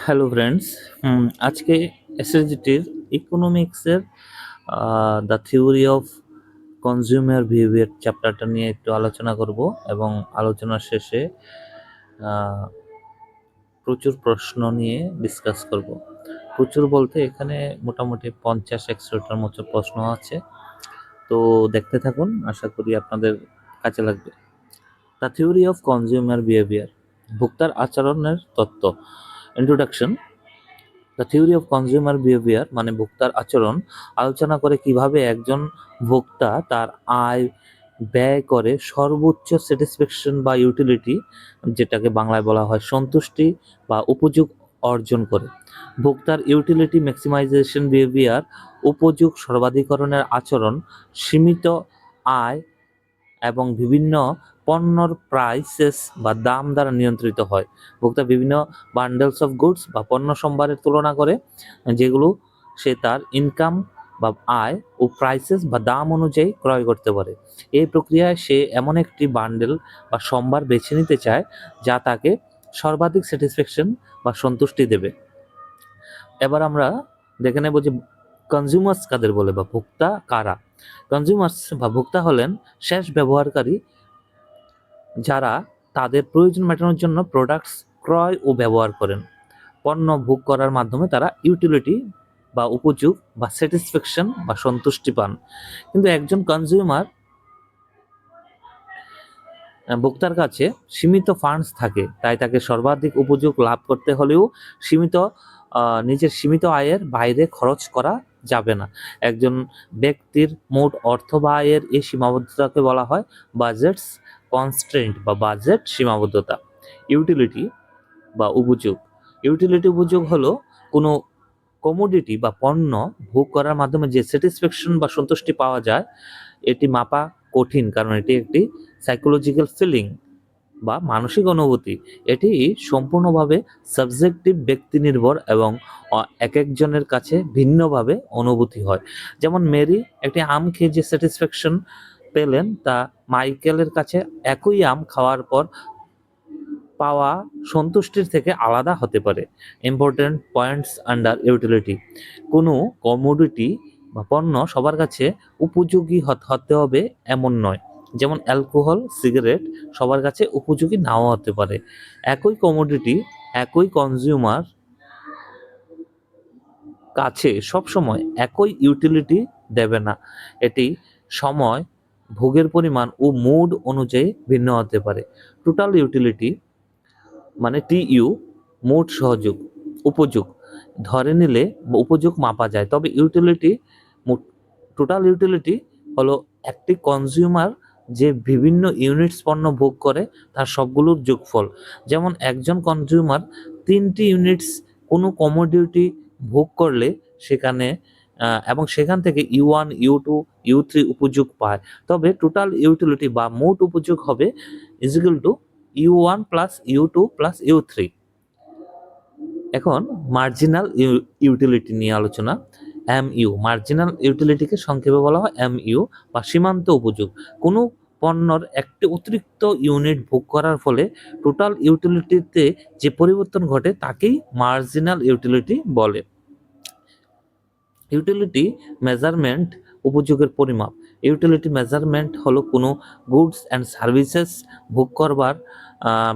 Hello friends, আজকে এসএসজিটির ইকোনমিক্সের the theory of consumer behaviour চ্যাপ্টারটা নিয়ে একটু আলোচনা করব এবং আলোচনার শেষে প্রচুর প্রশ্ন নিয়ে ডিসকাস করব। প্রচুর বলতে এখানে মোটামুটি 50-100টার মতো প্রশ্ন আছে, তো দেখতে থাকুন, আশা করি আপনাদের কাজে লাগবে। The theory of consumer behaviour, ভোক্তার আচরণের তত্ত্ব। Introduction. The theory of consumer behaviour মানে ভোক্তার আচরণ আলোচনা করে কিভাবে একজন ভোক্তা তার আয় ব্যয় করে সর্বোচ্চ স্যাটিসফ্যাকশন বা ইউটিলিটি, যেটাকে বাংলায় বলা হয় সন্তুষ্টি বা উপযোগ অর্জন করে। ভোক্তার ইউটিলিটি ম্যাক্সিমাইজেশন বিহেভিয়ার, উপযোগ সর্বাধিকরণের আচরণ সীমিত আয় এবং বিভিন্ন পণ্যর প্রাইসেস বা দাম দ্বারা নিয়ন্ত্রিত হয়। ভোক্তা বিভিন্ন বান্ডেলস অফ গুডস বা পণ্য সম্ভারের তুলনা করে, যেগুলো সে তার ইনকাম বা আয় ও প্রাইসেস বা দাম অনুযায়ী ক্রয় করতে পারে। এই প্রক্রিয়ায় সে এমন একটি বান্ডেল বা সম্ভার বেছে নিতে চায় যা তাকে সর্বাধিক স্যাটিসফ্যাকশন বা সন্তুষ্টি দেবে। এবার আমরা দেখে নেব যে কনজিউমার্স কাদের বলে বা ভোক্তা কারা। কনজিউমার্স বা ভোক্তা হলেন শেষ ব্যবহারকারী, যারা তাদের প্রয়োজন মেটানোর জন্য প্রোডাক্টস ক্রয় ও ব্যবহার করেন। পণ্য ভোগ করার মাধ্যমে তারা ইউটিলিটি বা উপযোগ বা স্যাটিসফ্যাকশন বা সন্তুষ্টি পান। কিন্তু একজন কনজিউমার ভোক্তার কাছে সীমিত ফান্ডস থাকে, তাই তাকে সর্বাধিক উপযোগ লাভ করতে হলেও সীমিত নিজের সীমিত আয়ের বাইরে খরচ করা যাবে না। একজন ব্যক্তির মোট অর্থ বা আয়ের এই সীমাবদ্ধতাকে বলা হয় বাজেটস কনস্ট্রেন্ট বা বাজেট সীমাবদ্ধতা। ইউটিলিটি বা উপযোগ। ইউটিলিটি উপযোগ হলো কোনো কমোডিটি বা পণ্য ভোগ করার মাধ্যমে যে স্যাটিসফ্যাকশন বা সন্তুষ্টি পাওয়া যায়, এটি মাপা কঠিন, কারণ এটি একটি সাইকোলজিক্যাল ফিলিং বা মানসিক অনুভূতি। এটি সম্পূর্ণভাবে সাবজেক্টিভ, ব্যক্তি নির্ভর এবং এক একজনের কাছে ভিন্নভাবে অনুভূতি হয়। যেমন মেরি একটি আম খেয়ে যে স্যাটিসফ্যাকশন পেলেন, তা মাইকেলের কাছে একই আম খাওয়ার পর পাওয়া সন্তুষ্টির থেকে আলাদা হতে পারে। Important points under utility. কোনো কমোডিটি বা পণ্য সবার কাছে উপযোগী হতে হবে এমন নয়। যেমন অ্যালকোহল, সিগারেট সবার কাছে উপযোগী নাও হতে পারে। একই কমোডিটি একই কনজিউমার কাছে সবসময় একই ইউটিলিটি দেবে না। এটি সময়, ভোগের পরিমাণ ও মুড অনুযায়ী ভিন্ন হতে পারে। টোটাল ইউটিলিটি মানে টিইউ, মোট সহযোগ উপযোগ ধরে নিলে উপযোগ মাপা যায়, তবে ইউটিলিটি টোটাল ইউটিলিটি হলো একটি কনজিউমার যে বিভিন্ন ইউনিটস পণ্য ভোগ করে তার সবগুলোর যোগফল। যেমন একজন কনজিউমার 3টি ইউনিটস কোনো কমোডিটি ভোগ করলে সেখানে এবং সেখান থেকে U1, U2, U3 উপযোগ পায়, তবে টোটাল ইউটিলিটি বা মোট উপযোগ হবে is equal two U1 plus U2 plus U3। এখন মার্জিনাল ইউটিলিটি নিয়ে আলোচনা। MU, মার্জিনাল ইউটিলিটিকে সংক্ষেপে বলা হয় MU বা সীমান্ত উপযোগ। কোনো পণ্যর একটি অতিরিক্ত ইউনিট ভোগ করার ফলে টোটাল ইউটিলিটিতে যে পরিবর্তন ঘটে তাকেই মার্জিনাল ইউটিলিটি বলে। ইউটিলিটি মেজারমেন্ট, উপযোগের পরিমাপ। ইউটিলিটি মেজারমেন্ট হলো কোনো গুডস অ্যান্ড সার্ভিসেস ভোগ করবার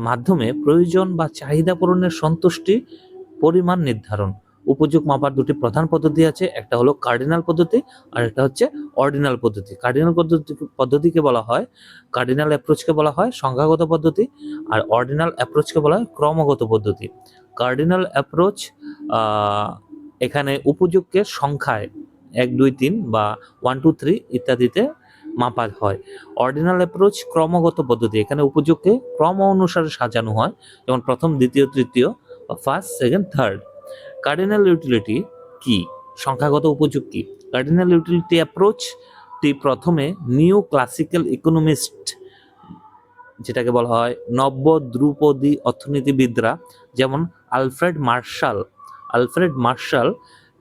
মাধ্যমে প্রয়োজন বা চাহিদা পূরণের সন্তুষ্টি পরিমাণ নির্ধারণ। উপযোগ মাপার দুটি প্রধান পদ্ধতি আছে, একটা হলো কার্ডিনাল পদ্ধতি আর একটা হচ্ছে অর্ডিনাল পদ্ধতি। কার্ডিনাল পদ্ধতিকে বলা হয়, কার্ডিনাল অ্যাপ্রোচকে বলা হয় সংখ্যাগত পদ্ধতি, আর অর্ডিনাল অ্যাপ্রোচকে বলা হয় ক্রমগত পদ্ধতি। কার্ডিনাল অ্যাপ্রোচ এখানে উপযোগকে সংখ্যায় 1, 2, 3 বা 1, 2, 3 ইত্যাদিতে মাপা হয়। অর্ডিনাল অ্যাপ্রোচ ক্রমগত পদ্ধতি, এখানে উপযোগকে ক্রম অনুসারে সাজানো হয়, যেমন প্রথম, দ্বিতীয়, তৃতীয় বা first, second, third. Cardinal utility কি? সংখ্যাগত উপযোগ কি? কার্ডিনাল ইউটিলিটি অ্যাপ্রোচটি প্রথমে নিউ ক্লাসিক্যাল ইকোনমিস্ট, যেটাকে বলা হয় নব্য ধ্রুপদী অর্থনীতিবিদরা, যেমন আলফ্রেড মার্শাল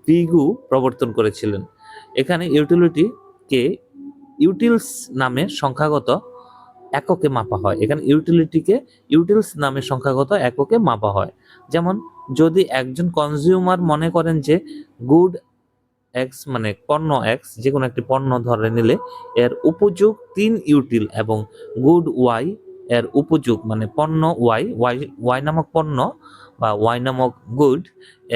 পিগু প্রবর্তন করেছিলেন। এখানে ইউটিলিটিকে ইউটিলস নামে সংখ্যাগত এককে মাপা হয়। এখানে ইউটিলিটিকে ইউটিলস নামে সংখ্যাগত এককে মাপা হয়। যেমন যদি একজন কনজিউমার মনে করেন যে গুড এক্স মানে পণ্য এক্স, যে কোনো একটি পণ্য ধরে নিলে এর উপযোগ 3 ইউটিল এবং গুড ওয়াই এর উপযোগ মানে পণ্য ওয়াই ওয়াই ওয়াই নামক পণ্য বা ওয়াই নামক গুড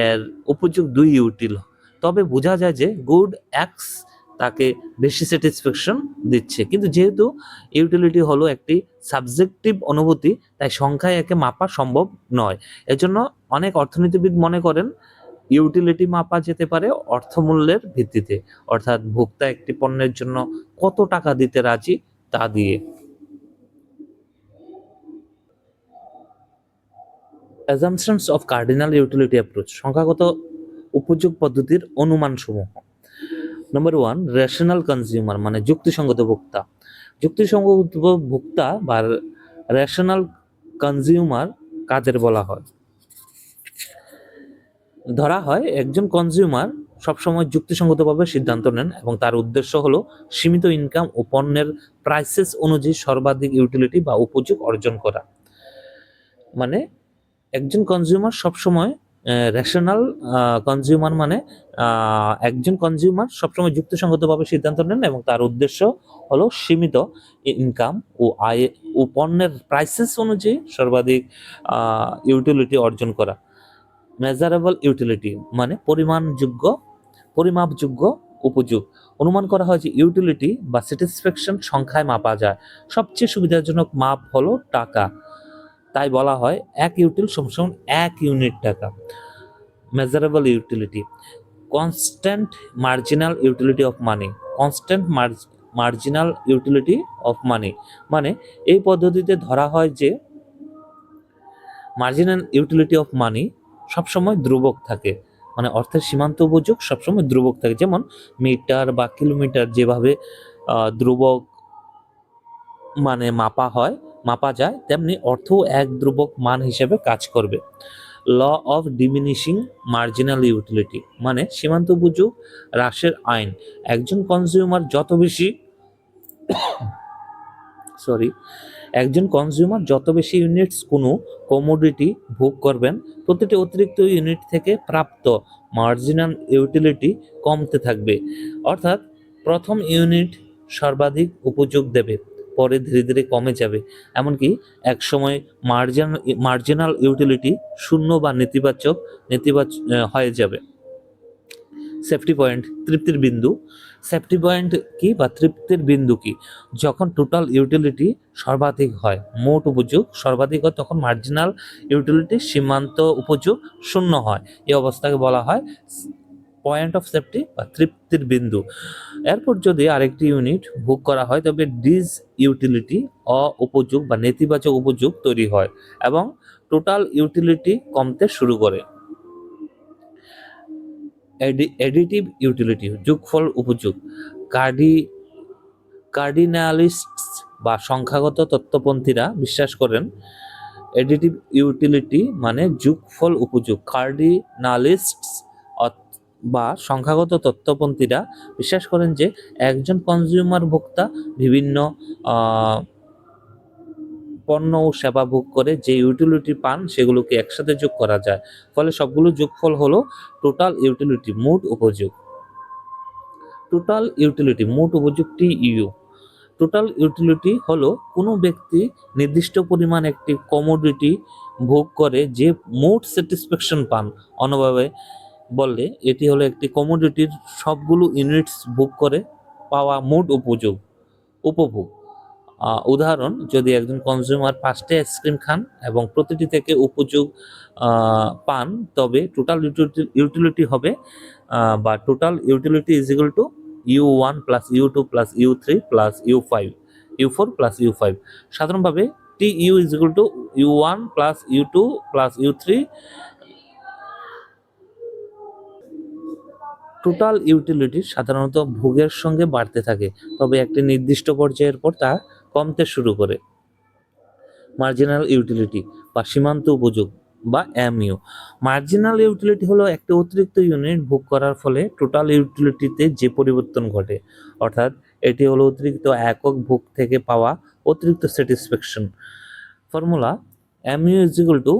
এর উপযোগ 2 ইউটিল, তবে বোঝা যায় যে গুড এক্স তাকে বেশি স্যাটিসফ্যাকশন দিচ্ছে। কিন্তু যেহেতু ইউটিলিটি হলো একটি সাবজেক্টিভ অনুভূতি, তাই সংখ্যায় একে মাপা সম্ভব নয়। এজন্য অনেক অর্থনীতিবিদ মনে করেন ইউটিলিটি মাপা যেতে পারে অর্থমূল্যের ভিত্তিতে, অর্থাৎ ভোক্তা একটি পণ্যের জন্য কত টাকা দিতে রাজি তা দিয়ে। Assumptions of cardinal utility approach, সংখ্যাগত উপযোগ পদ্ধতির অনুমানসমূহ। নম্বর 1, রেশনাল কনজিউমার মানে যুক্তিসঙ্গত ভোক্তা। যুক্তিসঙ্গত ভোক্তা বা রেশনাল কনজিউমার কাদের বলা হয়? ধরা হয় একজন কনজিউমার সবসময় যুক্তিসঙ্গতভাবে সিদ্ধান্ত নেন এবং তার উদ্দেশ্য হলো সীমিত ইনকাম ও পণ্যের প্রাইসেস অনুযায়ী সর্বাধিক ইউটিলিটি বা উপযোগ অর্জন করা। মানে একজন কনজিউমার সবসময় রেশনাল কনজিউমার মানে একজন কনজিউমার সবসময় যুক্তিসঙ্গতভাবে সিদ্ধান্ত নেন এবং তার উদ্দেশ্য হলো সীমিত ইনকাম ও আয় ও পণ্যের প্রাইসেস অনুযায়ী সর্বাধিক ইউটিলিটি অর্জন করা। মেজারেবল ইউটিলিটি মানে পরিমাপযোগ্য উপযোগ। অনুমান করা হয় যে ইউটিলিটি বা স্যাটিসফ্যাকশন সংখ্যায় মাপা যায়। সবচেয়ে সুবিধাজনক মাপ হলো টাকা, তাই বলা হয় 1 ইউটিল সমান 1 ইউনিট টাকা। Measurable utility, constant marginal utility of money. Constant marginal utility of money মানে এই পদ্ধতিতে ধরা হয় যে মার্জিনাল ইউটিলিটি অফ মানি সবসময় ধ্রুবক থাকে, মানে অর্থের সীমান্ত উপযোগ সবসময় ধ্রুবক থাকে। যেমন মিটার বা কিলোমিটার যেভাবে ধ্রুবক মানে মাপা যায়, তেমনি অর্থ এক ধ্রুবক মান হিসেবে কাজ করবে। Law of diminishing marginal utility মানে সীমান্ত উপযোগ হ্রাসের আইন। একজন কনজিউমার যত বেশি ইউনিটস কোনো কমোডিটি ভোগ করবেন, প্রতিটি অতিরিক্ত ইউনিট থেকে প্রাপ্ত মার্জিনাল ইউটিলিটি কমতে থাকবে। অর্থাৎ প্রথম ইউনিট সর্বাধিক উপযোগ দেবে, পরে ধীরে ধীরে কমে যাবে, এমনকি এক সময় মার্জিনাল ইউটিলিটি শূন্য বা নেতিবাচক হয়ে যাবে। সেফটি পয়েন্ট, তৃপ্তির বিন্দু। সেফটি পয়েন্ট কি বা তৃপ্তির বিন্দু কি? যখন টোটাল ইউটিলিটি সর্বাধিক হয়, মোট উপযোগ সর্বাধিক হয়, তখন মার্জিনাল ইউটিলিটি সীমান্ত উপযোগ শূন্য হয়। এই অবস্থাকে বলা হয় পয়েন্ট অফ সেফটি বা তৃপ্তির বিন্দু। এরপর যদি আরেকটি ইউনিট ভোগ করা হয়, তবে ডিস ইউটিলিটি উপযোগ বা নেতিবাচক উপযোগ তৈরি হয় এবং টোটাল ইউটিলিটি কমতে শুরু করে। এডিটিভ ইউটিলিটি, যোগফল উপযোগ। কার্ডিনালিস্টস বা সংখ্যাগত তত্ত্বপন্থীরা বিশ্বাস করেন এডিটিভ ইউটিলিটি মানে যোগফল উপযোগ। কার্ডিনালিস্টস বা সংখ্যাগত তত্ত্বপন্থীরা বিশ্বাস করেন যে একজন কনজিউমার ভোক্তা বিভিন্ন পণ্য ও সেবা ভোগ করে যে ইউটিলিটি পান সেগুলোকে একসাথে যোগ করা যায়, ফলে সবগুলো যোগফল হলো টোটাল ইউটিলিটি, মোট উপযোগ। টোটাল ইউটিলিটি, মোট উপযোগ TEU। টোটাল ইউটিলিটি হলো কোনো ব্যক্তি নির্দিষ্ট পরিমাণ একটি কমোডিটি ভোগ করে যে মোট স্যাটিসফ্যাকশন পান। অন্যভাবে বললে এটি হলো একটি কমোডিটির সবগুলো ইউনিটস ভোগ করে পাওয়া মোট উপভোগ। উদাহরণ, যদি একজন কনজিউমার 5টি আইসক্রিম খান এবং প্রতিটি থেকে উপযোগ পান, তবে টোটাল ইউটিলিটি হবে বা total utility is equal two U1 plus U2 plus U3 plus U4 plus U5। সাধারণভাবে TEU is equal two U1 plus U2 plus U3। Total utility সাধারণত ভোগের সঙ্গে বাড়তে থাকে, তবে একটি নির্দিষ্ট পর্যায়ের পর তা কমতে শুরু করে। মার্জিনাল ইউটিলিটি বা সীমান্ত উপযোগ বা MU। মার্জিনাল ইউটিলিটি হলো একটি অতিরিক্ত ইউনিট ভোগ করার ফলে টোটাল ইউটিলিটিতে যে পরিবর্তন ঘটে, অর্থাৎ এটি হলো অতিরিক্ত একক ভোগ থেকে পাওয়া অতিরিক্ত satisfaction. Formula MU is equal two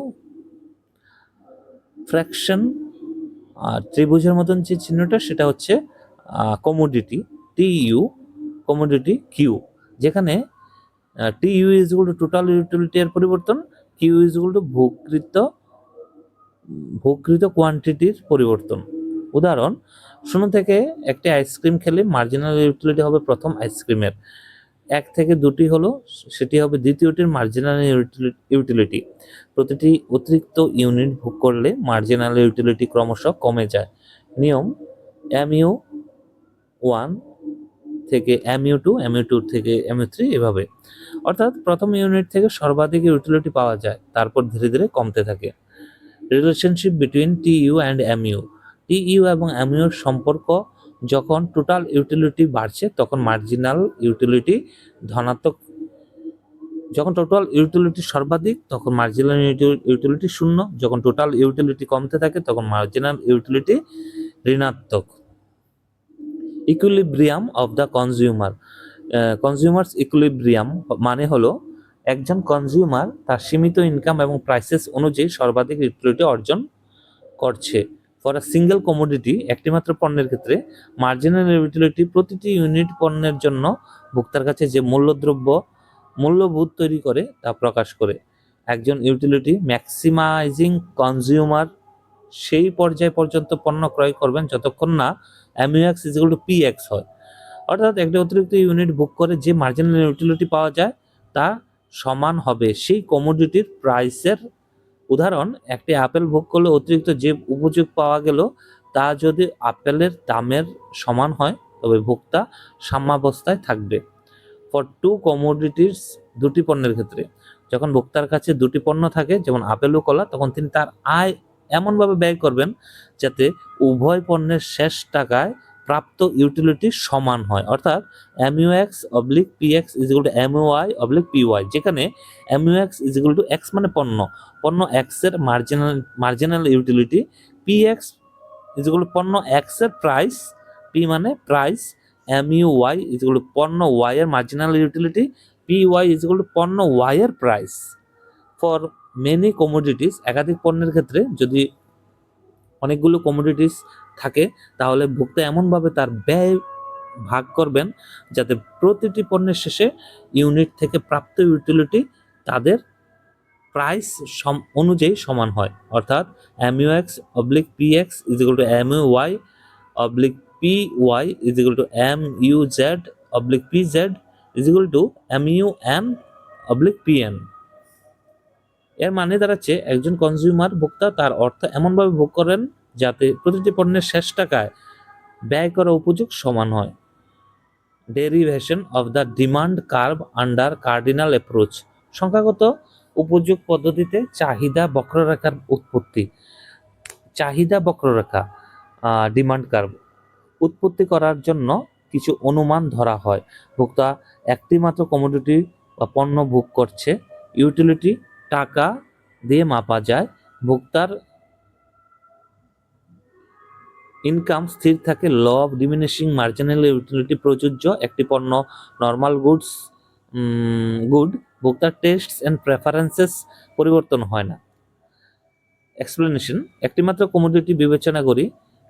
fraction, ত্রিভুজের মতন যে চিহ্নটা সেটা হচ্ছে কমোডিটি, TU কমোডিটি কিউ, যেখানে TU is equal two total utility এর পরিবর্তন, কিউ ইজ ইকুয়াল টু ভোগকৃত কোয়ান্টিটির পরিবর্তন। উদাহরণ, 0 থেকে একটি আইসক্রিম খেলে মার্জিনাল ইউটিলিটি হবে প্রথম আইসক্রিমের, 1 থেকে 2টি হলো সেটি হবে দ্বিতীয়টির মার্জিনাল ইউটিলিটি। প্রতিটি অতিরিক্ত ইউনিট ভোগ করলে মার্জিনাল ইউটিলিটি ক্রমশ কমে যায়। নিয়ম MU1 থেকে MU2, MU2 থেকে MU3 এভাবে। অর্থাৎ প্রথম ইউনিট থেকে সর্বাধিক ইউটিলিটি পাওয়া যায়, তারপর ধীরে ধীরে কমতে থাকে। Relationship between TU and MU। TU এবং MU এর সম্পর্ক, যখন টোটাল ইউটিলিটি বাড়ছে তখন মার্জিনাল ইউটিলিটি ধনাত্মক, যখন টোটাল ইউটিলিটি সর্বাধিক তখন মার্জিনাল ইউটিলিটি শূন্য, যখন টোটাল ইউটিলিটি কমতে থাকে তখন মার্জিনাল ইউটিলিটি ঋণাত্মক। Equilibrium of the consumer. Consumers equilibrium মানে হলো একজন কনজিউমার তার সীমিত ইনকাম এবং প্রাইসেস অনুযায়ী সর্বাধিক ইউটিলিটি অর্জন করছে। ফর আ সিঙ্গেল কমোডিটি, একটি মাত্র পণ্যের ক্ষেত্রে মার্জিনাল ইউটিলিটি প্রতিটি ইউনিট পণ্যের জন্য ভোক্তার কাছে যে মূল্যবোধ তৈরি করে তা প্রকাশ করে। একজন ইউটিলিটি ম্যাক্সিমাইজিং কনজিউমার সেই পর্যায় পর্যন্ত পণ্য ক্রয় করবেন যতক্ষণ না MUX is equal two PX হয়। অর্থাৎ একটি অতিরিক্ত ইউনিট বুক করে যে মার্জিনাল ইউটিলিটি পাওয়া যায় তা সমান হবে সেই কমোডিটির প্রাইসের। উদাহরণ, একটি আপেল ভোগ করলে অতিরিক্ত যে উপযোগ পাওয়া গেল তা যদি আপেলের দামের সমান হয় তবে ভোক্তা সাম্যাবস্থায় থাকবে। ফর টু কমোডিটিস, দুটি পণ্যের ক্ষেত্রে যখন ভোক্তার কাছে দুটি পণ্য থাকে যেমন আপেল ও কলা, তখন তিনি তার আয় এমনভাবে ব্যয় করবেন যাতে উভয় পণ্যের শেষ টাকায় প্রাপ্ত ইউটিলিটি সমান হয়। অর্থাৎ MUX oblique PX is equal two MUI oblique PY, যেখানে MUX is equal two X মানে পণ্য X এর marginal utility, PX is equal two পণ্য X এর প্রাইস, P মানে price, MUY is equal two পণ্য Y এর marginal utility, PY is equal two পণ্য Y এর প্রাইস। ফর মেনি কমোডিটিস, একাধিক পণ্যের ক্ষেত্রে যদি অনেকগুলো কমোডিটিস থাকে তাহলে ভোক্তা এমনভাবে তার ব্যয় ভাগ করবেন যাতে প্রতিটি পণ্যের শেষে ইউনিট থেকে প্রাপ্ত ইউটিলিটি তাদের প্রাইস অনুযায়ী সমান হয়। অর্থাৎ MUX oblique PX is equal two MUY oblique PY is equal two MUZ oblique PZ is equal two MUN oblique PN। এর মানে দাঁড়াচ্ছে একজন কনজিউমার ভোক্তা তার অর্থ এমনভাবে ভোগ করেন যাতে প্রতিটি পণ্যের শেষ টাকায় ব্যয় করা উপযোগ সমান হয়। Derivation of the demand curve under cardinal approach. সংখ্যাগত উপযোগ পদ্ধতিতে চাহিদা বক্ররেখার উৎপত্তি। চাহিদা বক্ররেখা, ডিমান্ড কার্ভ উৎপত্তি করার জন্য কিছু অনুমান ধরা হয়। ভোক্তা একটি মাত্র কমোডিটি বা পণ্য ভোগ করছে, ইউটিলিটি টাকা দিয়ে মাপা যায়, ভোক্তার ইনকাম স্থির থাকে, law of diminishing marginal utility প্রযোজ্য। একটি পণ্য নর্মাল গুড, ভোক্তার টেস্টস অ্যান্ড প্রেফারেন্সেস পরিবর্তন হয় না। এক্সপ্লেনেশন, একটি মাত্র কমোডিটি বিবেচনা করি,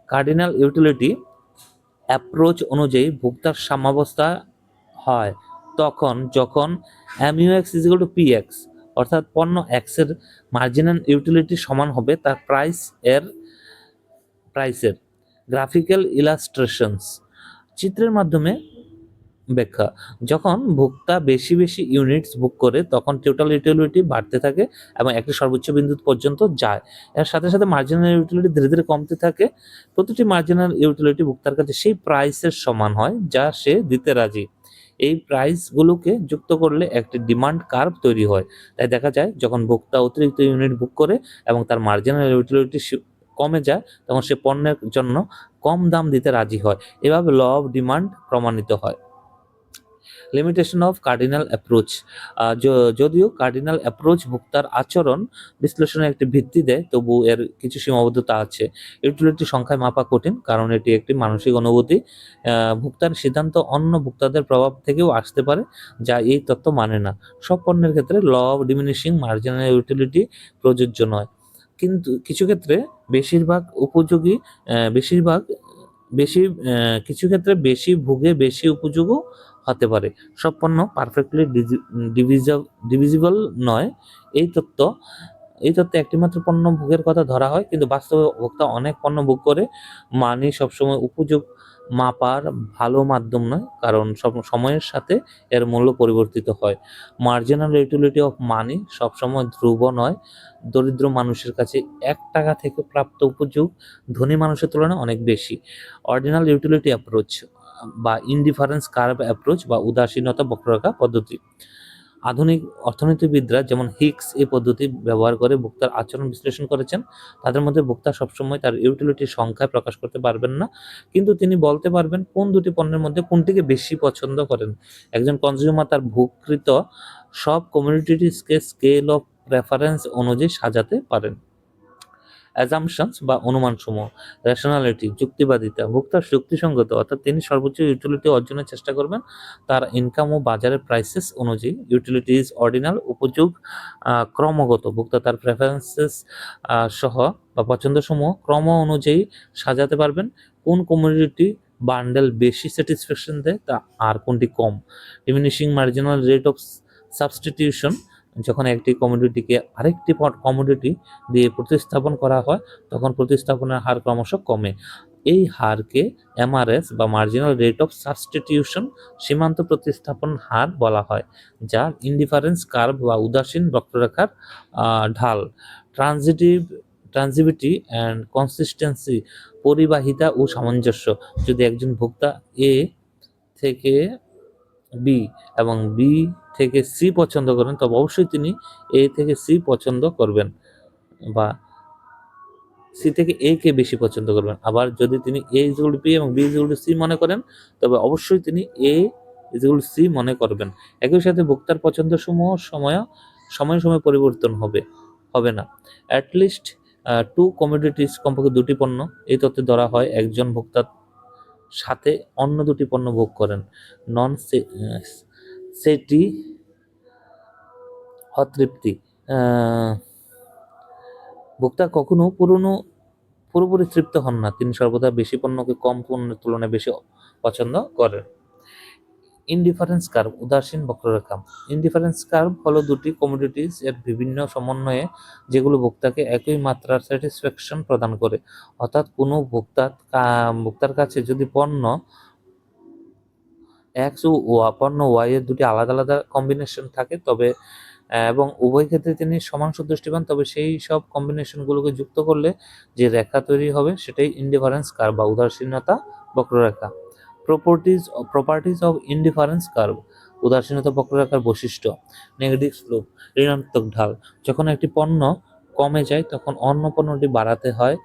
কার্ডিনাল ইউটিলিটি অ্যাপ্রোচ অনুযায়ী ভোক্তার সাম্যাবস্থা হয় তখন যখন MUX is equal two PX, অর্থাৎ পণ্য X এর মার্জিনাল ইউটিলিটি সমান হবে তার প্রাইসের। গ্রাফিক্যাল ইলাস্ট্রেশনস, চিত্রের মাধ্যমে ব্যাখ্যা। যখন ভোক্তা বেশি ইউনিটস বুক করে তখন টোটাল ইউটিলিটি বাড়তে থাকে এবং একটি সর্বোচ্চ বিন্দু পর্যন্ত যায়। এর সাথে সাথে মার্জিনাল ইউটিলিটি ধীরে ধীরে কমতে থাকে। প্রতিটি মার্জিনাল ইউটিলিটি ভোক্তার কাছে সেই প্রাইসের সমান হয় যা সে দিতে রাজি। এই প্রাইসগুলোকে যুক্ত করলে একটি ডিমান্ড কার্ভ তৈরি হয়। তাই দেখা যায় যখন ভোক্তা অতিরিক্ত ইউনিট বুক করে এবং তার মার্জিনাল ইউটিলিটি কমে যায় তখন সে পণ্যের জন্য কম দাম দিতে রাজি হয়। এভাবে ল অফ ডিমান্ড প্রমাণিত হয়। Limitation of cardinal approach. যদিও কার্ডিনাল অ্যাপ্রোচ ভোক্তার আচরণ বিশ্লেষণের একটি ভিত্তি দেয়, তবু এর কিছু সীমাবদ্ধতা আছে। ইউটিলিটি সংখ্যায় মাপা কঠিন, কারণ এটি একটি মানসিক অনুভূতি। ভোক্তার সিদ্ধান্ত অন্য ভোক্তাদের প্রভাব থেকেও আসতে পারে, যা এই তত্ত্ব মানে না। সব পণ্যের ক্ষেত্রে law of diminishing marginal utility প্রযোজ্য নয়, কিন্তু কিছু ক্ষেত্রে বেশিরভাগ উপযোগী বেশিরভাগ বেশি কিছু ক্ষেত্রে বেশি ভোগে বেশি উপযোগও হতে পারে। সব পণ্য পারফেক্টলি ডিভিজিবল নয়। এই তত্ত্ব এই তত্ত্বে একটিমাত্র পণ্য ভোগের কথা ধরা হয়, কিন্তু বাস্তবে ভোক্তা অনেক পণ্য ভোগ করে। মানি সবসময় উপযোগ মাপার ভালো মাধ্যম নয়, কারণ সব সময়ের সাথে এর মূল্য পরিবর্তিত হয়। মার্জিনাল ইউটিলিটি অফ মানি সবসময় ধ্রুব নয়। দরিদ্র মানুষের কাছে ৳1 থেকে প্রাপ্ত উপযোগ ধনী মানুষের তুলনায় অনেক বেশি। অর্ডিনাল ইউটিলিটি অ্যাপ্রোচ বা ইনডিফারেন্স কার্ভ অ্যাপ্রোচ বা উদাসীনতা বক্ররেখা পদ্ধতি। আধুনিক অর্থনীতিবিদরা যেমন হিক্স এই পদ্ধতি ব্যবহার করে ভোক্তার আচরণ বিশ্লেষণ করেছেন। তাদের মধ্যে ভোক্তা সবসময় তার ইউটিলিটির সংখ্যায় প্রকাশ করতে পারবেন না, কিন্তু তিনি বলতে পারবেন কোন দুটি পণ্যের মধ্যে কোনটিকে বেশি পছন্দ করেন। একজন কনজিউমার তার ভোগকৃত সব কমোডিটিসকে স্কেল অফ প্রেফারেন্স অনুযায়ী সাজাতে পারেন। অ্যাজাম্পশনস বা অনুমানসমূহ। রেশনালিটি যুক্তিবাদিতা। ভোক্তার যুক্তিসঙ্গত, অর্থাৎ তিনি সর্বোচ্চ ইউটিলিটি অর্জনের চেষ্টা করবেন তার ইনকাম ও বাজারের প্রাইসেস অনুযায়ী। ইউটিলিটি ইজ অর্ডিনাল উপযোগ ক্রমগত। ভোক্তা তার প্রেফারেন্সেস সহ বা পছন্দসমূহ ক্রম অনুযায়ী সাজাতে পারবেন। কোন কমোডিটি বান্ডেল বেশি স্যাটিসফ্যাকশন দেয় তা আর কোনটি কম। Diminishing marginal rate of substitution. যখন একটি কমোডিটিকে আরেকটি কমোডিটি দিয়ে প্রতিস্থাপন করা হয়, তখন প্রতিস্থাপনের হার ক্রমশ কমে। এই হারকে এমআরএস বা মার্জিনাল রেট অফ সাবস্টিটিউশন সীমান্ত প্রতিস্থাপন হার বলা হয়, যা ইনডিফারেন্স কার্ভ বা উদাসীন বক্ররেখার ঢাল। ট্রানজিভিটি অ্যান্ড কনসিস্টেন্সি পরিবাহিতা ও সামঞ্জস্য। যদি একজন ভোক্তা এ থেকে বি এবং বি থেকে সি পছন্দ করেন, তবে অবশ্যই তিনি এ থেকে সি পছন্দ করবেন বা সি থেকে এ কে বেশি পছন্দ করবেন। আবার যদি তিনি এ ইজ বি এবং বি ইজ সি মনে করেন, তবে অবশ্যই তিনি এ ইজ সি মনে করবেন। একই সাথে ভোক্তার পছন্দ সমূহ সময়ে সময়ে পরিবর্তন হবে না। অ্যাটলিস্ট টু কমোডিটিস, কমপক্ষে দুটি পণ্য এই তথ্যে ধরা হয় একজন ভোক্তার সাথে অন্য দুটি পণ্য ভোগ করেন। নন সেটি অতৃপ্তি। ভোক্তা কখনো পুরোপুরি তৃপ্ত হন না, তিনি সর্বদা বেশি পণ্যকে কম পণ্যের তুলনায় বেশি পছন্দ করেন। ইনডিফারেন্স কার্ভ উদাসীন বক্ররেখা। ইনডিফারেন্স কার্ভ হলো দুটি কমোডিটিস এর বিভিন্ন সমন্বয়ে, যেগুলো ভোক্তাকে একই মাত্রার স্যাটিসফ্যাকশন প্রদান করে। অর্থাৎ কোনো ভোক্তার কাছে যদি পণ্য এক্স ও পণ্য ওয়াই এর দুটি আলাদা আলাদা কম্বিনেশন থাকে, তবে এবং উভয় ক্ষেত্রে তিনি সমান সন্তুষ্টি পান, তবে সেই সব কম্বিনেশনগুলোকে যুক্ত করলে যে রেখা তৈরি হবে সেটাই ইনডিফারেন্স কার্ভ বা উদাসীনতা বক্ররেখা। Properties of indifference curve. উদাসীনতা বক্ররেখার বৈশিষ্ট্য। নেগেটিভ স্লোপ, ঋণাত্মক ঢাল। যখন একটি পণ্য কমে যায়, তখন অন্য পণ্যটি বাড়াতে হয়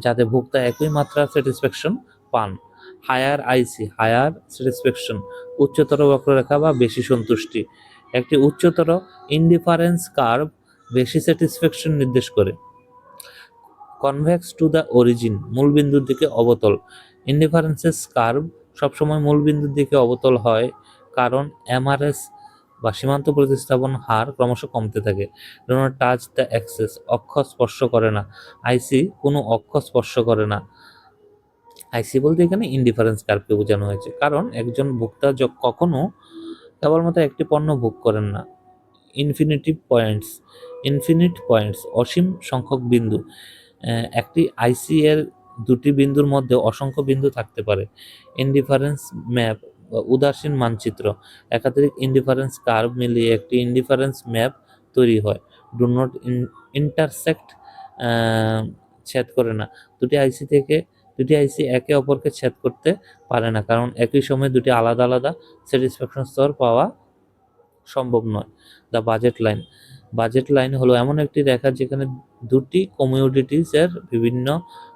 যাতে ভোক্তা একই মাত্রার স্যাটিসফ্যাকশন পান। হায়ার স্যাটিসফ্যাকশন, উচ্চতর বক্ররেখা বা বেশি সন্তুষ্টি। একটি উচ্চতর ইনডিফারেন্স কার্ভ বেশি স্যাটিসফ্যাকশন নির্দেশ করে। কনভেক্স টু দ্য অরিজিন, মূল বিন্দুর দিকে অবতল। ইনডিফারেন্সেস কার্ভ সবসময় মূল বিন্দুর দিকে অবতল হয়, কারণ এমআরএস বা সীমান্ত প্রতিস্থাপন হার ক্রমশ কমতে থাকে। Do not touch the access, অক্ষ স্পর্শ করে না। আইসি কোনো অক্ষ স্পর্শ করে না। আইসি বলতে এখানে ইনডিফারেন্স কার্ভকে বোঝানো হয়েছে, কারণ একজন ভোক্তা কখনো কেবলমাত্র একটি পণ্য ভোগ করেন না। ইনফিনিট পয়েন্টস, অসীম সংখ্যক বিন্দু। একটি আইসি এর দুটি বিন্দুর মধ্যে অসংখ্য বিন্দু থাকতে পারে। ইনডিফারেন্স ম্যাপ বা উদাসীন মানচিত্র। একাধিক ইনডিফারেন্স কার্ভ মিলিয়ে একটি ইনডিফারেন্স ম্যাপ তৈরি হয়। ডু নট ইন্টারসেক্ট, ছেদ করে না। দুটি আইসি একে অপরকে ছেদ করতে পারে না, কারণ একই সময়ে দুটি আলাদা আলাদা স্যাটিসফ্যাকশন স্তর পাওয়া সম্ভব নয়। The budget line, budget line হলো এমন একটি রেখা যেখানে দুটি কমিউডিটিস এর বিভিন্ন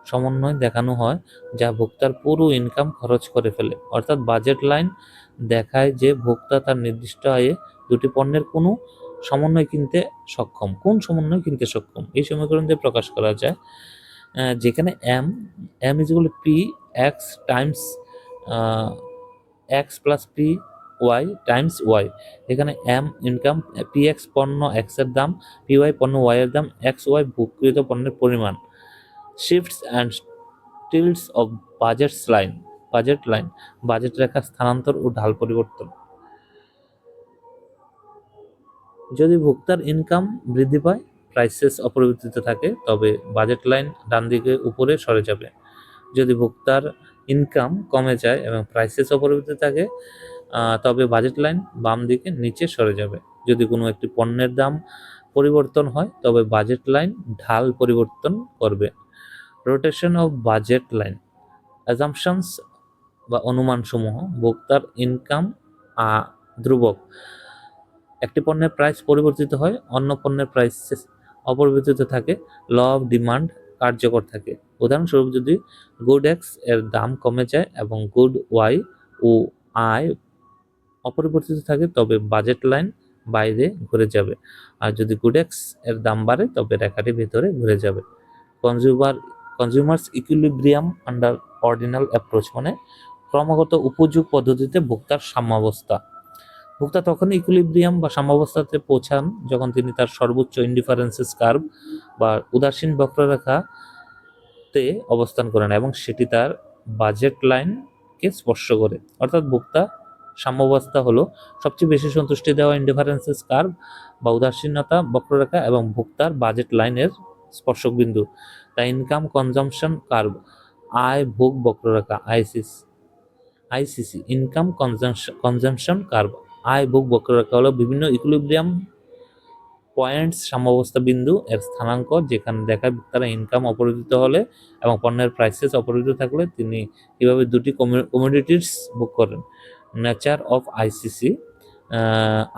সমন্বয় দেখানো হয় যা ভোক্তার পুরো ইনকাম খরচ করে ফেলে। অর্থাৎ বাজেট লাইন দেখায় যে ভোক্তা তার নির্দিষ্ট আয়ে দুটি পণ্যের কোনো সমন্বয় কিনতে সক্ষম, কোন সমন্বয় কিনতে সক্ষম এই সমীকরণ দিয়ে প্রকাশ করা যায়। যেখানে M is equal to P X times X plus P Y times Y. এখানে এম ইনকাম, পি এক্স পণ্য এক্স এর দাম, পি ওয়াই পণ্য ওয়াই এর দাম, এক্স ওয়াই ভোগকৃত পণ্যের পরিমাণ। Shifts and tilts of budget line budget রেখা স্থানান্তর ও ঢাল পরিবর্তন। যদি ভোক্তার ইনকাম বৃদ্ধি পায়, প্রাইসেস অপরিবর্তিত থাকে, তবে বাজেট লাইন ডান দিকে উপরে সরে যাবে। যদি ভোক্তার ইনকাম কমে যায় এবং প্রাইসেস অপরিবর্তিত থাকে, তবে বাজেট লাইন বাম দিকে নিচে সরে যাবে। যদি কোনো একটি পণ্যের দাম পরিবর্তন হয়, তবে বাজেট লাইন ঢাল পরিবর্তন করবে। Rotation of budget line assumptions বা অনুমানসমূহ। ভোক্তার ইনকাম ধ্রুবক, একটি পণ্যের প্রাইস পরিবর্তিত হয়, অন্য পণ্যের প্রাইস অপরিবর্তিত থাকে, ল অফ ডিমান্ড কার্যকর থাকে। উদাহরণস্বরূপ, যদি গুড এক্স এর দাম কমে যায় এবং গুড ওয়াই ও আই অপরিবর্তিত থাকে, তবে বাজেট লাইন বাইরে ঘুরে যাবে। আর যদি গুড এক্স এর দাম বাড়ে, তবে রেখাটি ভিতরে ঘুরে যাবে। Consumers equilibrium under ordinal approach, মানে ক্রমাগত উপযোগ পদ্ধতিতে ভোক্তার সাম্যাবস্থা। ভোক্তা তখনই ইকুইলিব্রিয়াম বা সাম্যাবস্থাতে পৌঁছান যখন তিনি তার সর্বোচ্চ ইন্ডিফারেন্সেস কার্ভ বা উদাসীন বক্ররেখাতে অবস্থান করেন এবং সেটি তার বাজেট লাইনকে স্পর্শ করে। অর্থাৎ ভোক্তা সাম্যাবস্থা হলো সবচেয়ে বেশি সন্তুষ্টি দেওয়া ইন্ডিফারেন্সেস কার্ভ বা উদাসীনতা বক্ররেখা এবং ভোক্তার বাজেট লাইনের স্পর্শক বিন্দু। দ্য ইনকাম কনজাম্পশন কার্ভ, আয় ভোগ বক্ররেখা, আইসিসি ইনকাম কনজাম্পশন কার্ভ, আয় ভোগ বক্ররেখা হলো বিভিন্ন ইকুইলিব্রিয়াম পয়েন্টস সাম্যাবস্থা বিন্দু এর স্থানাঙ্ক, যেখানে দেখায় ভোক্তারা ইনকাম অপরিবর্তিত হলে এবং পণ্যের প্রাইসেস অপরিবর্তিত থাকলে তিনি কিভাবে দুটি কমোডিটিস ভোগ করেন। নেচার অফ আইসিসি,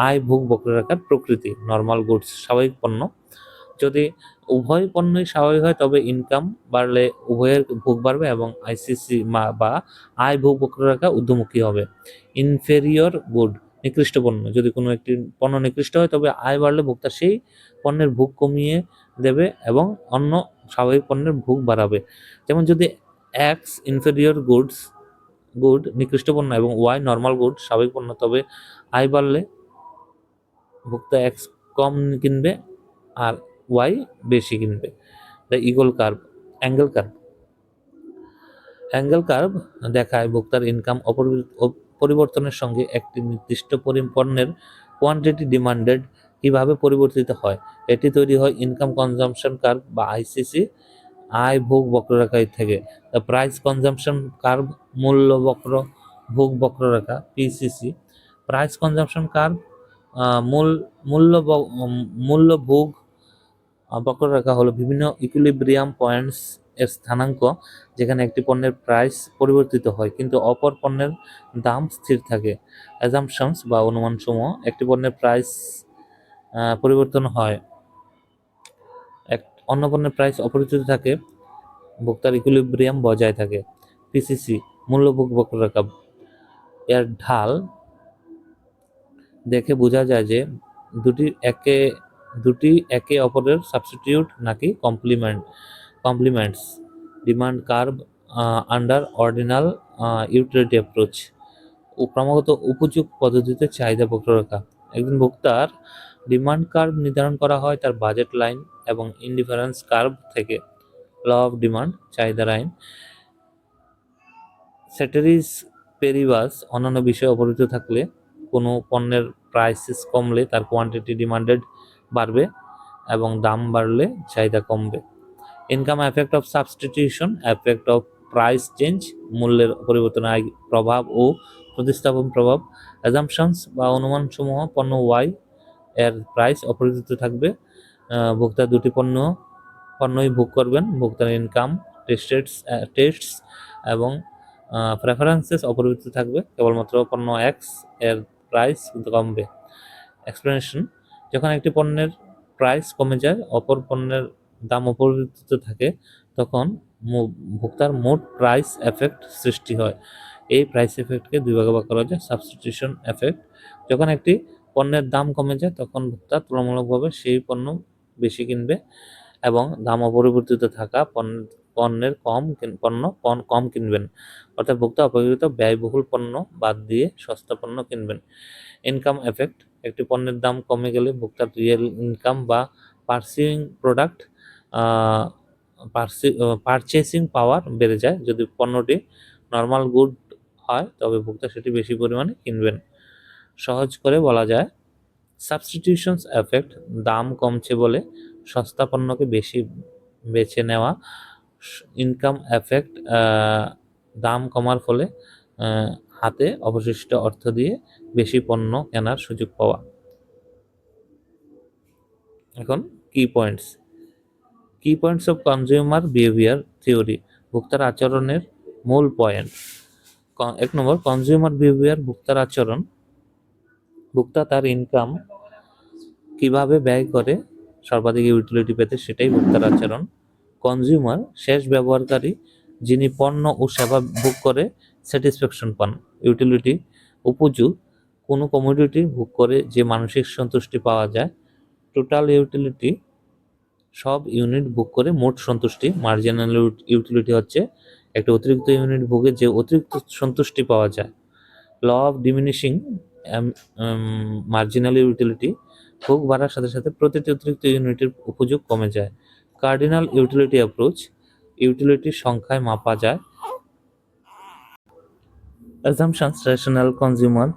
আয় ভোগ বক্ররেখার প্রকৃতি। নর্মাল গুডস, স্বাভাবিক পণ্য। যদি উভয় পণ্যই স্বাভাবিক হয়, তবে ইনকাম বাড়লে উভয়ের ভোগ বাড়বে এবং আইসিসি বা আয় ভোগ বক্ররেখা ঊর্ধ্বমুখী হবে। ইনফেরিয়র গুড, নিকৃষ্ট পণ্য। যদি কোনো একটি পণ্য নিকৃষ্ট হয়, তবে আয় বাড়লে ভোক্তা সেই পণ্যের ভোগ কমিয়ে দেবে এবং অন্য স্বাভাবিক পণ্যের ভোগ বাড়াবে। যেমন যদি এক্স ইনফেরিয়র গুড নিকৃষ্ট পণ্য এবং ওয়াই নর্মাল গুড স্বাভাবিক পণ্য, তবে আয় বাড়লে ভোক্তা এক্স কম কিনবে আর ওয়াই বেশি কিনবে। দ্য অ্যাঙ্গেল কার্ভ দেখায় ভোক্তার ইনকাম পরিবর্তনের সঙ্গে একটি নির্দিষ্ট পণ্যের কোয়ান্টিটি ডিমান্ডেড কিভাবে পরিবর্তিত হয়। এটি তৈরি হয় ইনকাম কনজাম্পশন কার্ভ বা আইসিসি, আয় ভোগ বক্ররেখা থেকে। দ্য প্রাইস কনজাম্পশন কার্ভ, মূল্য বক্র ভোগ বক্ররেখা, পিসিসি। প্রাইস কনজাম্পশন কার্ভ, মূল্য ভোগ বক্ররেখা হলো বিভিন্ন ইকুইলিব্রিয়াম পয়েন্টস এর স্থানাঙ্ক, যেখানে একটি পণ্যের প্রাইস পরিবর্তিত হয় কিন্তু অপর পণ্যের দাম স্থির থাকে। অ্যাজাম্পশনস বা অনুমানসমূহ, একটি পণ্যের প্রাইস পরিবর্তন হয়, অন্য পণ্যের প্রাইস অপরিবর্তিত থাকে, ভোক্তার ইকুইলিব্রিয়াম বজায় থাকে। পিসিসি, মূল্যভোগ বক্ররেখা। এর ঢাল দেখে বোঝা যায় যে দুটি একে অপরের সাবস্টিটিউট নাকি complements. Demand curve under ordinal utility approach, ও ক্রমাগত উপযোগ পদ্ধতিতে চাহিদা বক্ররেখা। একজন ভোক্তার ডিমান্ড কার্ভ নির্ধারণ করা হয় তার বাজেট লাইন এবং ইন্ডিফারেন্স কার্ভ থেকে। ল অফ ডিমান্ড, চাহিদার আইন। সেটেরিস পেরিবাস, অন্যান্য বিষয় অপরিবর্তিত থাকলে কোনো পণ্যের প্রাইসেস কমলে তার কোয়ান্টিটি ডিমান্ডেড বাড়বে এবং দাম বাড়লে চাহিদা কমবে। Income effect of substitution, effect of price change, মূল্যের পরিবর্তনের প্রভাব ও প্রতিস্থাপন প্রভাব। অ্যাজাম্পশনস বা অনুমানসমূহ, পণ্য ওয়াই এর প্রাইস অপরিবর্তিত থাকবে, ভোক্তা দুটি পণ্যই ভোগ করবেন, ভোক্তার ইনকাম টেস্টস এবং প্রেফারেন্সেস অপরিবর্তিত থাকবে, কেবলমাত্র পণ্য এক্স এর প্রাইস কিন্তু কমবে। এক্সপ্লেনেশন, যখন একটি পণ্যের প্রাইস কমে যায়, অপর পণ্যের দাম অপরিবর্তিত থাকে, তখন ভোক্তার মোট প্রাইস এফেক্ট সৃষ্টি হয়। এই প্রাইস এফেক্টকে দুই ভাগে ভাগ করা যায়। সাবস্টিটিউশন এফেক্ট, যখন একটি পণ্যের দাম কমে যায় তখন ভোক্তা তুলনামূলকভাবে সেই পণ্য বেশি কিনবে এবং দাম অপরিবর্তিত থাকা পণ্যের পণ্য কম কিনবেন, অর্থাৎ ভোক্তা অপেক্ষাকৃত ব্যয়বহুল পণ্য বাদ দিয়ে সস্তা পণ্য কিনবেন। ইনকাম এফেক্ট, একটি পণ্যের দাম কমে গেলে ভোক্তার রিয়েল ইনকাম বা পারচেসিং পাওয়ার বেড়ে যায়। যদি পণ্যটি নর্মাল গুড হয় তবে ভোক্তা সেটি বেশি পরিমাণে কিনবেন। সহজ করে বলা যায়, সাবস্টিটিউশন এফেক্ট, দাম কমছে বলে সস্তা পণ্যকে বেশি বেছে নেওয়া। ইনকাম এফেক্ট, দাম কমার ফলে হাতে অবশিষ্ট অর্থ দিয়ে বেশি পণ্য কেনার সুযোগ পাওয়া। এখন কি points of consumer behaviour theory, ভোক্তার আচরণের মূল পয়েন্ট। 1 নম্বর, কনজিউমার বিহেভিয়ার, ভোক্তার আচরণ। ভোক্তা তার ইনকাম কিভাবে ব্যয় করে সর্বাধিক ইউটিলিটি পেতে, সেটাই ভোক্তার আচরণ। কনজিউমার, শেষ ব্যবহারকারী, যিনি পণ্য ও সেবা ভোগ করে স্যাটিসফ্যাকশন পান। ইউটিলিটি, উপযোগ, কোনো কমোডিটি ভোগ করে যে মানসিক সন্তুষ্টি পাওয়া যায়। টোটাল ইউটিলিটি, সব ইউনিট ভোগ করে মোট সন্তুষ্টি। মার্জিনাল ইউটিলিটি হচ্ছে একটা অতিরিক্ত ইউনিট ভোগে যে অতিরিক্ত সন্তুষ্টি পাওয়া যায়। Law of diminishing marginal utility, ভোগ বাড়ার সাথে সাথে প্রতিটি অতিরিক্ত ইউনিটের উপযোগ কমে যায়। কার্ডিনাল ইউটিলিটি অ্যাপ্রোচ, ইউটিলিটির সংখ্যায় মাপা যায়। Assumptions, rational consumer,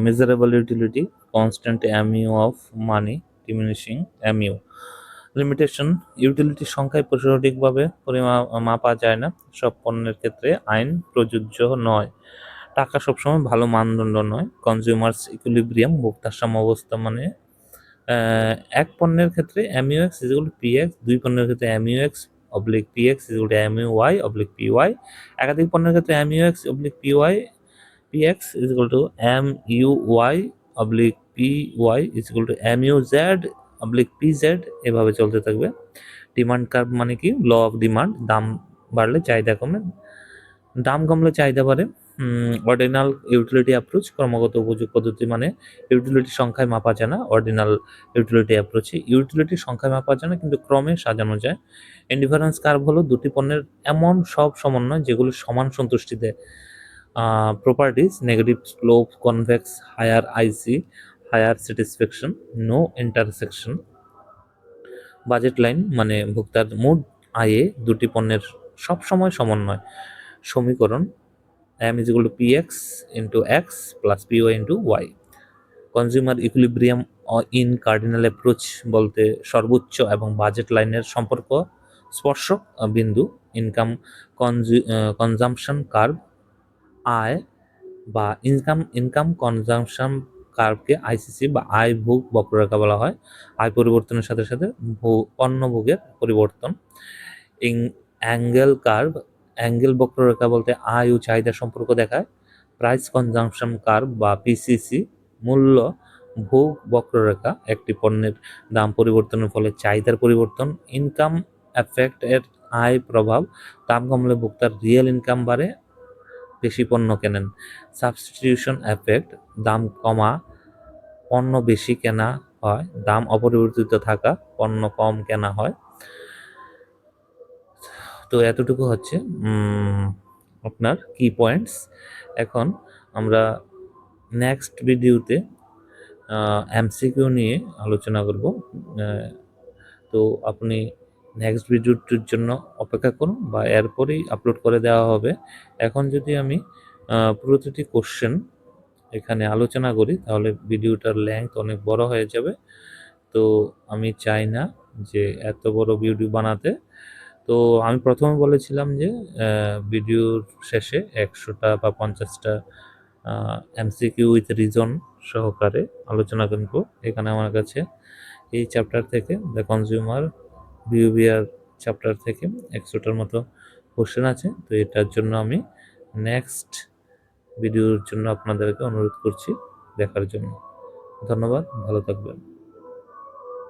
measurable utility, constant MU of money, diminishing MU. Limitation, utility সংখ্যায় সঠিকভাবে মাপা যায় না, সব পণ্যের ক্ষেত্রে আইন প্রযোজ্য নয়। টাকা সবসময় ভালো মানদণ্ড নয়। কনজিউমার্স ইকুইলিব্রিয়াম, ভোক্তার সাম্যাবস্থা, মানে এক পণ্যের ক্ষেত্রে MUX ইকুয়াল টু PX, দুই পণ্যের ক্ষেত্রে MUX oblique PX equal to MUY oblique PY, একাধিক পণ্যের ক্ষেত্রে MUX oblique PX is equal to MUY oblique PY is equal to MUZ oblique PZ, এভাবে চলতে থাকবে। ডিমান্ড কার্ভ মানে কি? ল অফ ডিমান্ড, দাম বাড়লে চাহিদা কমে, দাম কমলে চাহিদা বাড়ে। অর্ডিনাল ইউটিলিটি অ্যাপ্রোচ, ক্রমাগত উপযোগ পদ্ধতি, মানে ইউটিলিটি সংখ্যায় মাপা যায় না। অর্ডিনাল ইউটিলিটি অ্যাপ্রোচে ইউটিলিটি সংখ্যায় মাপা যায় না কিন্তু ক্রমে সাজানো যায়। ইন্ডিফারেন্স কার্ভ হলো দুটি পণ্যের এমন সব সমন্বয় যেগুলো সমান সন্তুষ্টি দেয়। Properties, negative slope, convex, higher IC, higher satisfaction, no intersection. Budget line, মানে ভোক্তার মোট আয়ে দুটি পণ্যের সবসময় সমন্বয়। সমীকরণ, M is equal to PX into X plus PY into Y. Consumer equilibrium in cardinal approach বলতে সর্বোচ্চ এবং বাজেট লাইনের সম্পর্ক স্পর্শক বিন্দু। কনজাম্পশন কার্ভ, আয় বা ইনকাম কনজাম্পশন কার্ভকে আইসিসি বা আয় ভোগ বক্ররেখা বলা হয়। আয় পরিবর্তনের সাথে সাথে পণ্য ভোগের পরিবর্তন। অ্যাঙ্গেল কার্ভ, অ্যাঙ্গেল বক্ররেখা বলতে আয় ও চাহিদার সম্পর্ক দেখায়। প্রাইস কনজাম্পশন কার্ভ বা পিসিসি, মূল্য ভোগ বক্ররেখা, একটি পণ্যের দাম পরিবর্তনের ফলে চাহিদার পরিবর্তন। ইনকাম এফেক্ট, এর আয় প্রভাব, দাম কমলে ভোক্তার রিয়েল ইনকাম বাড়ে, বেশি পণ্য কেনেন। সাবস্টিটিউশন এফেক্ট, দাম কমা পণ্য বেশি কেনা হয়, দাম অপরিবর্তিত থাকা পণ্য কম কেনা হয়। তো এতটুকু হচ্ছে আপনার কি পয়েন্টস। এখন আমরা নেক্সট ভিডিওতে MCQ নিয়ে আলোচনা করব। তো আপনি নেক্সট ভিডিওটির জন্য অপেক্ষা করুন বা এরপরেই আপলোড করে দেওয়া হবে। এখন যদি আমি প্রতিটি কোশ্চেন এখানে আলোচনা করি তাহলে ভিডিওটার লেন্থ অনেক বড় হয়ে যাবে। তো আমি চাই না যে এত বড় ভিডিও বানাতে। তো আমি প্রথমে বলেছিলাম যে ভিডিওর শেষে 100টা বা 50টা MCQ উইথ রিজন সহকারে আলোচনা করব। এখানে আমার কাছে এই চ্যাপ্টার থেকে দ্য কনজিউমার বিহেভিয়ার চ্যাপ্টার থেকে 100টার মতো কোশ্চেন আছে। তো এটার জন্য আমি নেক্সট ভিডিওর জন্য আপনাদেরকে অনুরোধ করছি দেখার জন্য। ধন্যবাদ, ভালো থাকবেন।